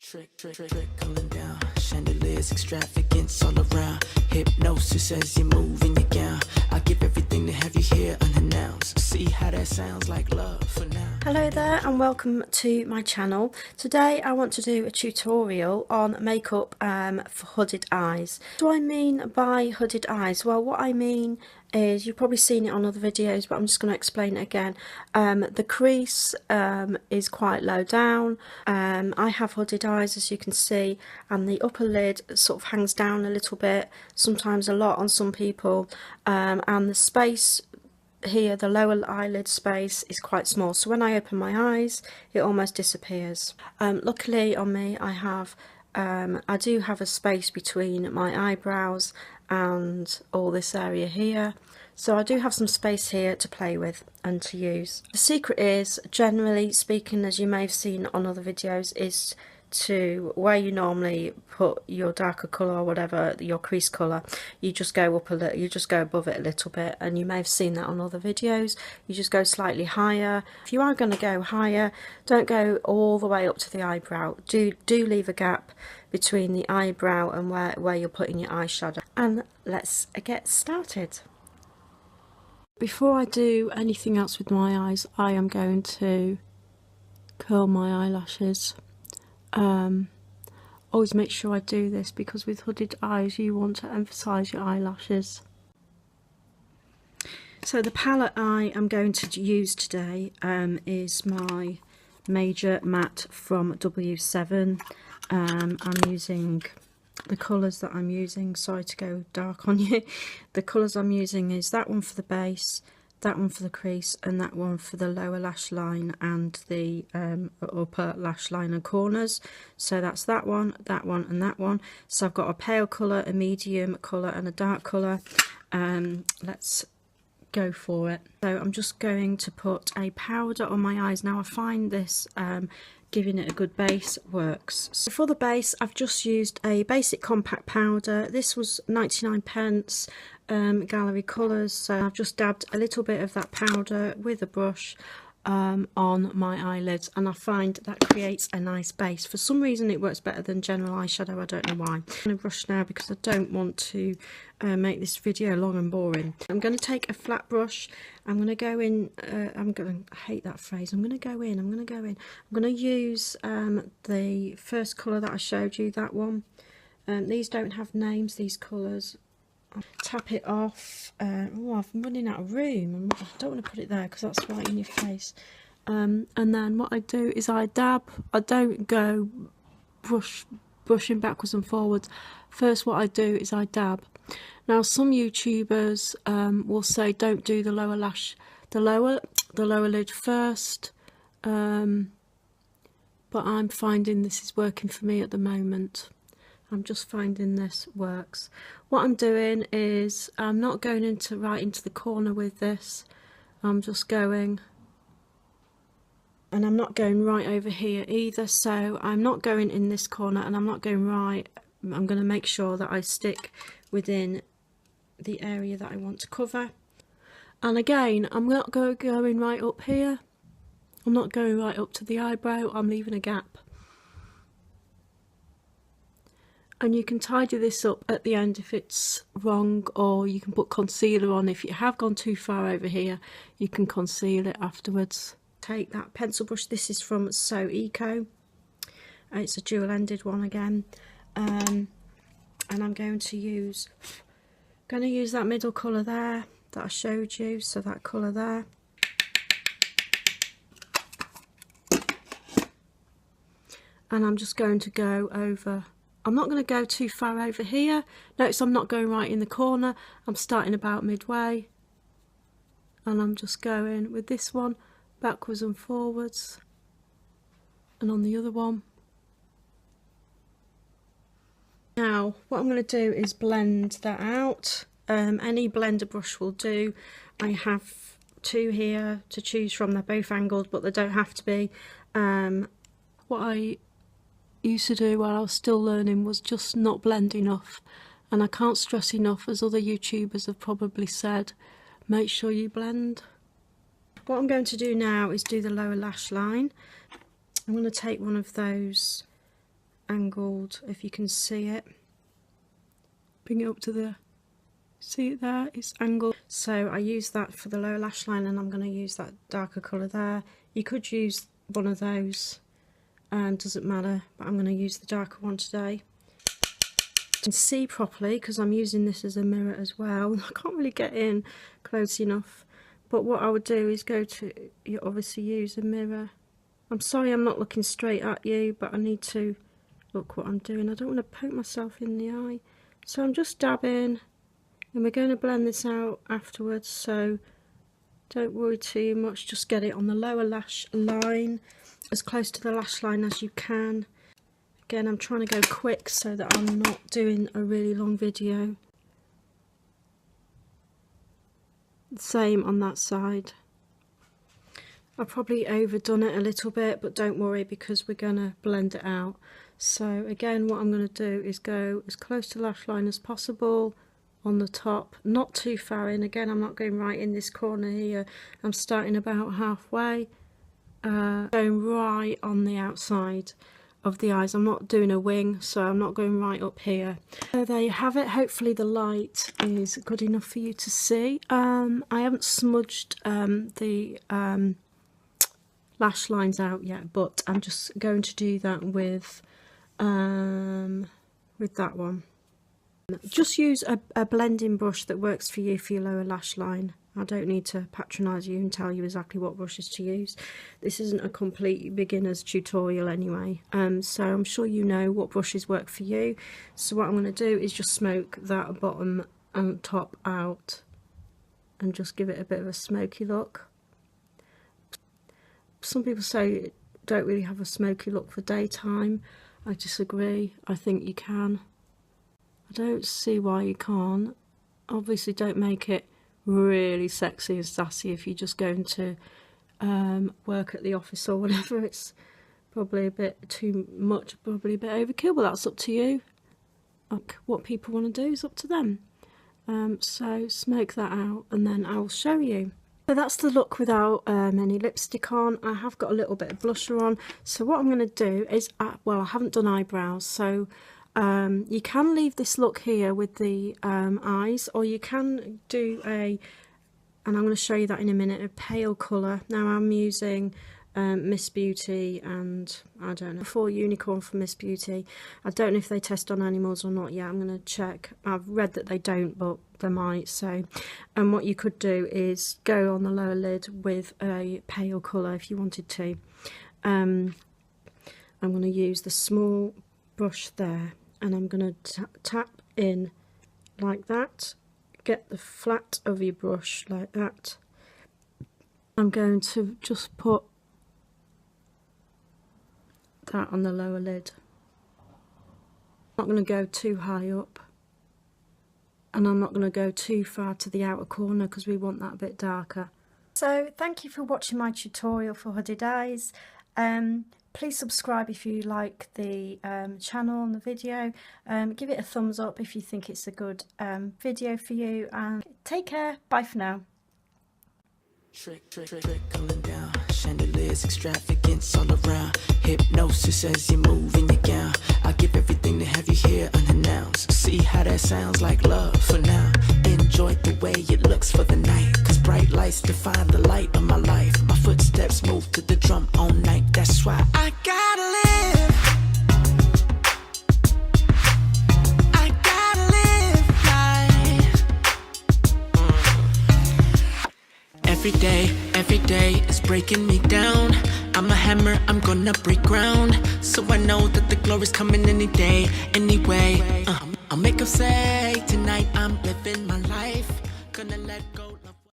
Trickling down, chandeliers, extravagance all around. Hypnosis as you move in your gown. I give everything to have you here unannounced. See how that sounds like love for now. Hello there and welcome to my channel. Today I want to do a tutorial on makeup for hooded eyes. What do I mean by hooded eyes? Well, what I mean is, you've probably seen it on other videos, but I'm just going to explain it again. The crease is quite low down. I have hooded eyes, as you can see, and the upper lid sort of hangs down a little bit, sometimes a lot on some people, and the space here, the lower eyelid space, is quite small, so when I open my eyes it almost disappears. Luckily on me I do have a space between my eyebrows and all this area here, so I do have some space here to play with and to use. The secret is, generally speaking, as you may have seen on other videos, is to where you normally put your darker colour or whatever, your crease colour, you just go up a little, you just go above it a little bit, and you may have seen that on other videos. You just go slightly higher. If you are going to go higher, don't go all the way up to the eyebrow. Do leave a gap between the eyebrow and where you're putting your eyeshadow. And let's get started. Before I do anything else with my eyes, I am going to curl my eyelashes. Always make sure I do this, because with hooded eyes you want to emphasize your eyelashes. So the palette I am going to use today is my Major Matte from W7. I'm using the colours that I'm using, sorry to go dark on you, the colours I'm using is that one for the base, that one for the crease, and that one for the lower lash line and the upper lash line and corners. So that's that one, and that one. So I've got a pale colour, a medium colour and a dark colour. Let's go for it. So I'm just going to put a powder on my eyes. Now I find this giving it a good base works. So for the base I've just used a basic compact powder. This was 99p, Gallery Colours. So I've just dabbed a little bit of that powder with a brush on my eyelids, and I find that creates a nice base. For some reason it works better than general eyeshadow, I don't know why. I'm going to brush now because I don't want to make this video long and boring. I'm going to take a flat brush. I'm going to go in, I hate that phrase, I'm going to go in. Use the first colour that I showed you, that one. These don't have names, these colours. Tap it off. Oh, I'm running out of room. I don't want to put it there because that's right in your face. And then what I do is I dab. I don't go brushing backwards and forwards. First what I do is I dab. Now some YouTubers will say don't do the lower lash, the lower lid first, but I'm finding this is working for me at the moment. I'm just finding this works. What I'm doing is I'm not going right into the corner with this. I'm just going, and I'm not going right over here either. So I'm not going in this corner and I'm not going right. I'm going to make sure that I stick within the area that I want to cover. And again, I'm not going right up here. I'm not going right up to the eyebrow. I'm leaving a gap. And you can tidy this up at the end if it's wrong, or you can put concealer on. If you have gone too far over here, you can conceal it afterwards. Take that pencil brush. This is from So Eco. It's a dual-ended one again. And I'm going to use that middle colour there that I showed you. So that colour there. And I'm just going to go over. I'm not going to go too far over here. Notice I'm not going right in the corner. I'm starting about midway. And I'm just going with this one backwards and forwards. And on the other one. Now what I'm going to do is blend that out. Any blender brush will do. I have two here to choose from. They're both angled, but they don't have to be. What I used to do while I was still learning was just not blend enough, and I can't stress enough, as other YouTubers have probably said, make sure you blend. What I'm going to do now is do the lower lash line. I'm going to take one of those angled, if you can see it. Bring it up to the, see it there, it's angled. So I use that for the lower lash line, and I'm going to use that darker colour there. You could use one of those, doesn't matter, but I'm going to use the darker one today. You can see properly because I'm using this as a mirror as well. I can't really get in close enough, but what I would do is you obviously use a mirror. I'm sorry I'm not looking straight at you, but I need to look what I'm doing. I don't want to poke myself in the eye. So I'm just dabbing, and we're going to blend this out afterwards, so don't worry too much. Just get it on the lower lash line, as close to the lash line as you can. Again, I'm trying to go quick so that I'm not doing a really long video. Same on that side. I've probably overdone it a little bit, but don't worry because we're going to blend it out. So again, what I'm going to do is go as close to the lash line as possible on the top, not too far in. Again, I'm not going right in this corner here. I'm starting about halfway, going right on the outside of the eyes. I'm not doing a wing, so I'm not going right up here. So there you have it. Hopefully the light is good enough for you to see. I haven't smudged the lash lines out yet, but I'm just going to do that with that one. Just use a blending brush that works for you for your lower lash line. I don't need to patronise you and tell you exactly what brushes to use. This isn't a complete beginner's tutorial anyway, so I'm sure you know what brushes work for you. So what I'm going to do is just smoke that bottom and top out and just give it a bit of a smoky look. Some people say don't really have a smoky look for daytime. I disagree. I think you can. I don't see why you can't. Obviously don't make it really sexy and sassy if you're just going to work at the office or whatever. It's probably a bit too much, probably a bit overkill, but that's up to you. Like, what people want to do is up to them. So smoke that out and then I'll show you. So that's the look without any lipstick on. I have got a little bit of blusher on. So what I'm going to do is, well, I haven't done eyebrows, so you can leave this look here with the eyes, or you can do and I'm going to show you that in a minute, a pale colour. Now I'm using Miss Beauty and I don't know, before Unicorn from Miss Beauty. I don't know if they test on animals or not yet. I'm going to check. I've read that they don't, but they might. So, and what you could do is go on the lower lid with a pale colour if you wanted to. I'm going to use the small brush there, and I'm going to tap in like that. Get the flat of your brush like that. I'm going to just put that on the lower lid. I'm not going to go too high up, and I'm not going to go too far to the outer corner because we want that a bit darker. So thank you for watching my tutorial for hooded eyes. Please subscribe if you like the channel and the video. Give it a thumbs up if you think it's a good video for you, and take care. Bye for now. Trickling down, chandeliers, extravagance all around. Hypnosis as you move in your gown. I give everything to have you here unannounced. See how that sounds like love for now. Enjoy the way it looks for the night, cause bright lights define the light of my life. My footsteps move to the drum all night. That's why I gotta live. I gotta live life. Every day is breaking me down. I'm a hammer, I'm gonna break ground. So I know that the glory's coming any day, anyway. I'll make 'em say tonight I'm living my life. Gonna let go.